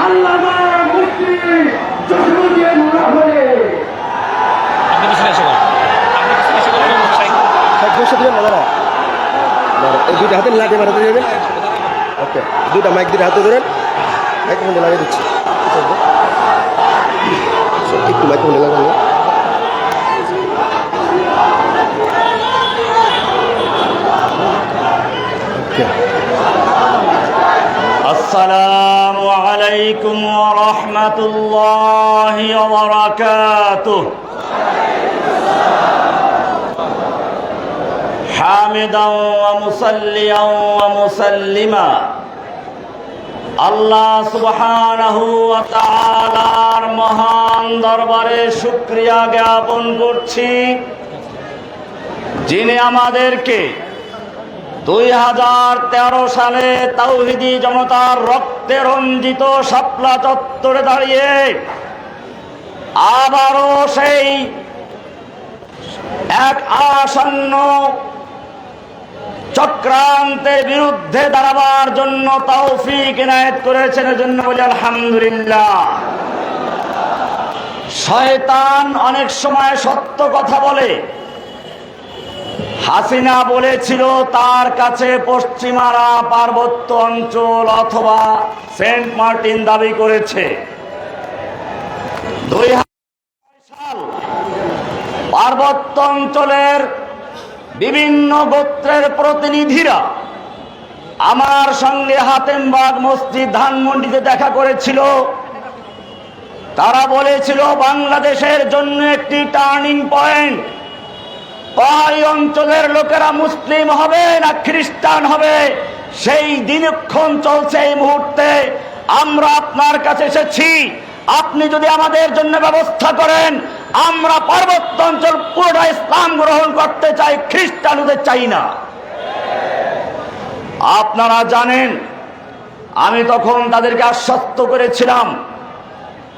আল্লামা মুফতি জসিমউদ্দিন রহমানী। আপনি পিছনে এসে বলেন, আপনি পিছনে এসে বলেন। বসে দিবেন না দাঁড়া, এই দুইটা হাতে লাঠি মারাতে যাবেন। ওকে, দুইটা মাইক দিয়ে হাতে ধরেন, মাইক্রোফোনে লাগিয়ে দিচ্ছি। একটু মাইক্রোফোনে লাগানো। আসসালামু আলাইকুম ওয়া রাহমাতুল্লাহি ওয়া বারাকাতুহু। হামিদান ওয়া মুসাল্লিয়ান ওয়া মুসাল্লিমা আল্লাহ সুবহানাহু ওয়া তাআলার মহান দরবারে শুকরিয়া জ্ঞাপন করছি, যিনি আমাদেরকে 2013 সালে তাওহীদি জনতার রক্তে রঞ্জিত শাপলা চত্বরে দাঁড়িয়ে আবারও সেই এক আসন্ন চক্রান্তের বিরুদ্ধে দাঁড়াবার জন্য তৌফিক ইনায়েত করেছেন। এজন্য বলি আলহামদুলিল্লাহ। শয়তান অনেক সময় সত্য কথা বলে। হাসিনা বলেছিল তার কাছে পশ্চিমারা পার্বত্য অঞ্চল অথবা সেন্ট মার্টিন দাবি করেছে। 2009 সাল পার্বত্য অঞ্চলের বিভিন্ন গোত্রের প্রতিনিধিরা আমার সঙ্গে হাতেমবাগ মসজিদ ধানমন্ডিতে দেখা করেছিল। তারা বলেছিল বাংলাদেশের জন্য একটি টার্নিং পয়েন্ট, পাহাড়ি অঞ্চলের লোকেরা মুসলিম হবে না খ্রিস্টান হবে সেই দিনক্ষণ চলছে। এই মুহূর্তে আমরা আপনার কাছে এসেছি, আপনি যদি আমাদের জন্য ব্যবস্থা করেন, আমরা পার্বত্য অঞ্চল পুরোটা ইসলাম গ্রহণ করতে চাই, খ্রিস্টান হতে চাই না। আপনারা জানেন আমি তখন তাদেরকে আশ্বস্ত করেছিলাম,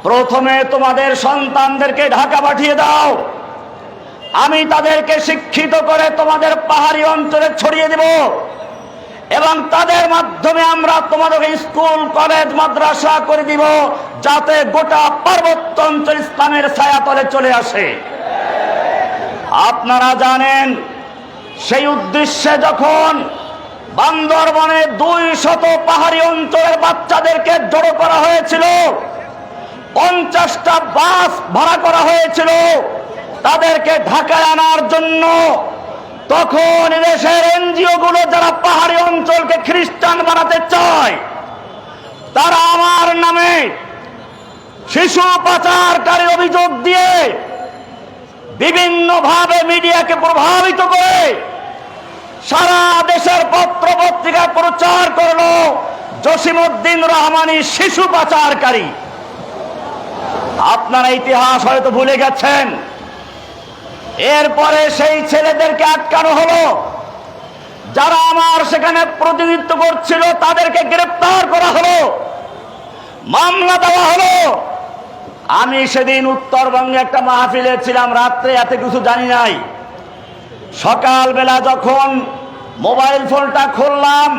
প্রথমে তোমাদের সন্তানদেরকে ঢাকা পাঠিয়ে দাও, আমি তাদেরকে শিক্ষিত করে তোমাদের পাহাড়ি অঞ্চলে ছড়িয়ে দেব এবং তাদের মাধ্যমে আমরা তোমাদেরকে স্কুল কলেজ মাদ্রাসা করে দিব, যাতে গোটা পার্বত্য অঞ্চল ইসলামের ছায়াতলে চলে আসে। আপনারা জানেন সেই উদ্দেশ্যে যখন বান্দরবনে 200 পাহাড়ি অঞ্চলের বাচ্চাদেরকে জড়ো করা হয়েছিল, 50টা বাস ভাড়া করা হয়েছিল তাদেরকে ঢাকায় আনার জন্য, তখন দেশের এনজিও গুলো যারা পাহাড়ি অঞ্চলকে খ্রিস্টান বানাতে চায় তারা আমার নামে শিশু পাচারকারী অভিযোগ দিয়ে বিভিন্নভাবে মিডিয়াকে প্রভাবিত করে সারা দেশের পত্র পত্রিকায় প্রচার করলো জসিমউদ্দিন রহমানী শিশু পাচারকারী। আপনারা ইতিহাস হয়তো ভুলে গেছেন। এরপরে সেই ছেলেদেরকে আটকানো হলো, যারা আমার সেখানে প্রতিনিধিত্ব করছিল তাদেরকে গ্রেফতার করা হলো, মামলা দেওয়া হলো। আমি সেদিন উত্তরবঙ্গে একটা মাহফিলে ছিলাম, রাত্রে এত কিছু জানি নাই। সকালবেলা যখন মোবাইল ফোনটা খুললাম,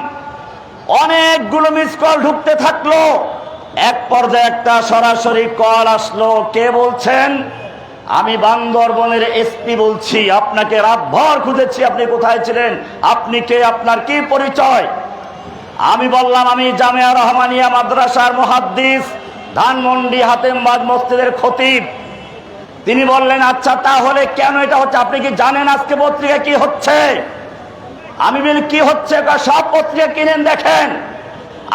অনেকগুলো মিস কল ঢুকতে থাকলো। এক পর্যায়ে একটা সরাসরি কল আসলো। কে বলছেন? আমি বান্দরবনের এসপি বলছি, আপনাকে রাতভর খুঁজেছি, আপনি কোথায় ছিলেন, আপনি কে, আপনার কি পরিচয়? আমি বললাম আমি জামিয়া রহমানিয়া মাদ্রাসার মুহাদ্দিস, ধানমন্ডি হাতেমবাগ মসজিদের খতিব। তিনি বললেন আচ্ছা তাহলে কেন এটা হচ্ছে, আপনি কি জানেন আজকে পত্রিকা কি হচ্ছে? আমি বলি কি হচ্ছে? সব পত্রিকা কিনেন দেখেন।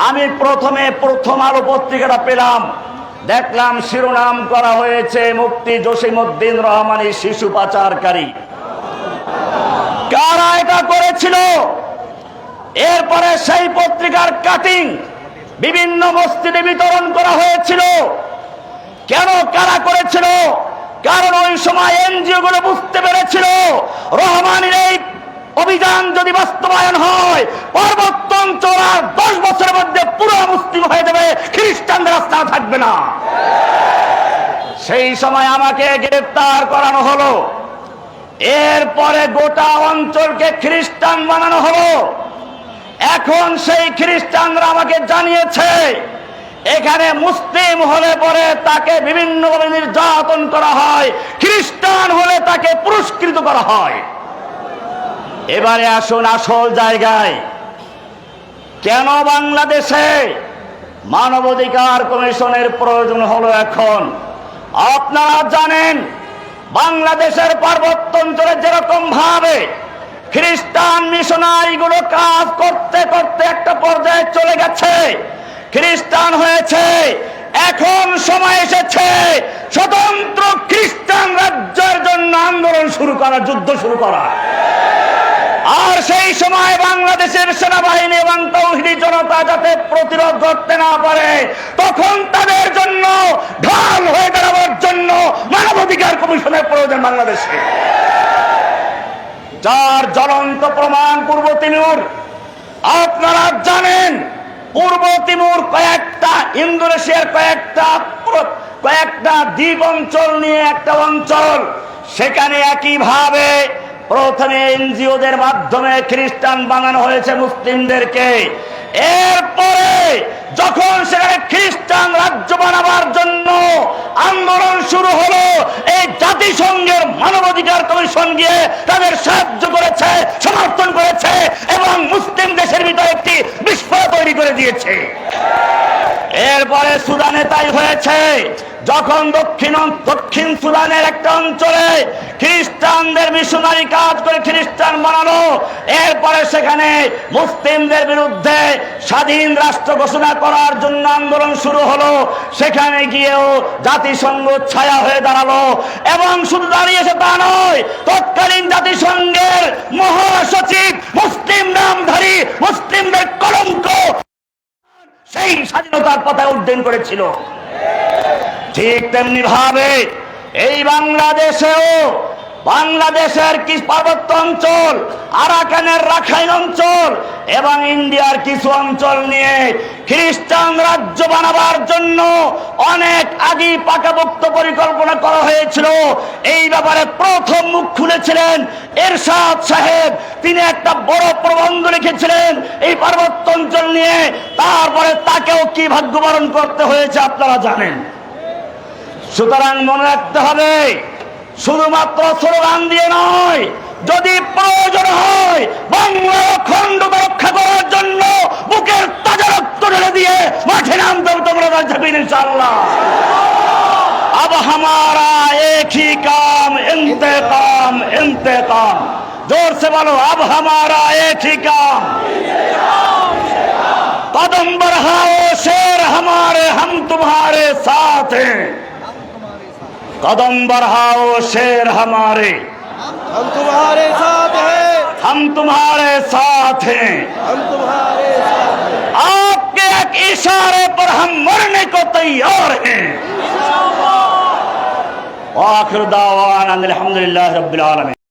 আমি প্রথমে প্রথম আলো পত্রিকাটা পেলাম, দেখলাম শিরোনাম করা হয়েছে মুফতি জসিমউদ্দিন রহমানী শিশু পাচারকারী। কারা এটা করেছিল? এরপরে সেই পত্রিকার কাটিং বিভিন্ন মসজিদে বিতরণ করা হয়েছিল। কেন কারা করেছিল? কারণ ওই সময় এনজিও গুলো বুঝতে পেরেছিল রহমানীর এই অভিযান যদি বাস্তবায়ন হয়, পার্বত্য অঞ্চল আর 10 বছরের মধ্যে পুরো মুসলিম হয়ে যাবে, খ্রিস্টানদের রাস্তা থাকবে না। সেই সময় আমাকে গ্রেফতার করানো হলো। এরপরে গোটা অঞ্চলকে খ্রিস্টান বানানো হলো। এখন সেই খ্রিস্টানরা আমাকে জানিয়েছে এখানে মুসলিম হলে পরে তাকে বিভিন্নভাবে নির্যাতন করা হয়, খ্রিস্টান হলে তাকে পুরস্কৃত করা হয়। এবারে আসুন আসল জায়গায়। কেন বাংলাদেশে মানবাধিকার কমিশনের প্রয়োজন হলো এখন? আপনারা জানেন বাংলাদেশের পার্বত্য অঞ্চলে যেরকম ভাবে খ্রিস্টান মিশনারিগুলো কাজ করতে করতে একটা পর্যায়ে চলে গেছে, খ্রিস্টান হয়েছে, এখন সময় এসেছে স্বতন্ত্র খ্রিস্টান রাজ্যের জন্য আন্দোলন শুরু করা, যুদ্ধ শুরু করা। আর সেই সময় বাংলাদেশের সেনাবাহিনী এবং তৌহিদি জনতা যাতে প্রতিরোধ করতে না পারে, তখন তাদের জন্য ঢাল হয়ে দাঁড়াবার জন্য মানবাধিকার কমিশনের প্রয়োজন বাংলাদেশে, যার জ্বলন্ত প্রমাণ পূর্ব তিমুর। আপনারা জানেন পূর্ব তিমুর কয়েকটা ইন্দোনেশিয়ার কয়েকটা দ্বীপ অঞ্চল নিয়ে একটা অঞ্চল, সেখানে একইভাবে প্রথমে এনজিওদের মাধ্যমে খ্রিস্টান বানানো হয়েছে মুসলিমদেরকে। এরপরে যখন সেখানে খ্রিস্টান রাজ্য বানাবার জন্য আন্দোলন শুরু হলো, এই জাতিসংঘের মানবাধিকার কমিশন গিয়ে তাদের সাহায্য করেছে, সমর্থন করেছে এবং মুসলিম দেশের ভিতরে একটি বিস্ফোরক তৈরি করে দিয়েছে। এরপরে সুদানে তাই হয়েছে, যখন দক্ষিণ সুদানের একটা অঞ্চলে খ্রিস্টানদের মিশনারি কাজ করে খ্রিস্টান বানানো, এরপরে সেখানে মুসলিমদের বিরুদ্ধে স্বাধীন রাষ্ট্র ঘোষণা করার জন্য আন্দোলন শুরু হলো, সেখানে গিয়েও জাতিসংঘ ছায়া হয়ে দাঁড়ালো। এবং শুধু দাঁড়িয়েছে তা নয়, তৎকালীন জাতিসংঘের মহাসচিব মুসলিম নামধারী, মুসলিমদের কলঙ্ক, সেই স্বাধীনতার পতাকা উড্ডয়ন করেছিল। ঠিক তেমনি ভাবে এই বাংলাদেশের কিছু পার্বত্য অঞ্চল, আরাকানের রাখাইন অঞ্চল এবং ইন্ডিয়ার কিছু অঞ্চল নিয়ে খ্রিস্টান রাজ্য বানাবার জন্য অনেক আগে পাকাপোক্ত পরিকল্পনা করা হয়েছিল। এই ব্যাপারে প্রথম মুখ খুলেছিলেন এরশাদ সাহেব, তিনি একটা বড় প্রবন্ধ লিখেছিলেন এই পার্বত্য অঞ্চল নিয়ে। তারপরে তাকেও কি ভাগ্যবরণ করতে হয়েছে আপনারা জানেন। সুতরাং মনে রাখতে হবে, শুধুমাত্র স্লোগান দিয়ে নয়, যদি প্রয়োজন হয় বাংলা অখণ্ডতা রক্ষা করার জন্য বুকের তাজা রক্ত ঢেলে দিয়ে মাঠে নামতে হবে তোমরা যাবেন ইনশাআল্লাহ। अब हमारा एक ही काम इंतकाम इंतकाम, जोर से बोलो, अब हमारा एक ही काम। कदम बढ़ाओ शेर हमारे, हम तुम्हारे साथ हैं। कदम बढ़ाओ शेर हमारे, हम तुम्हारे साथ हैं, हम तुम्हारे साथ हैं। हम तुम्हारे साथ हैं। आपके एक इशारे पर हम मरने को तैयार हैं। आखिर दावाना अल्हम्दुलिल्लाह रब्बिल आलमीन।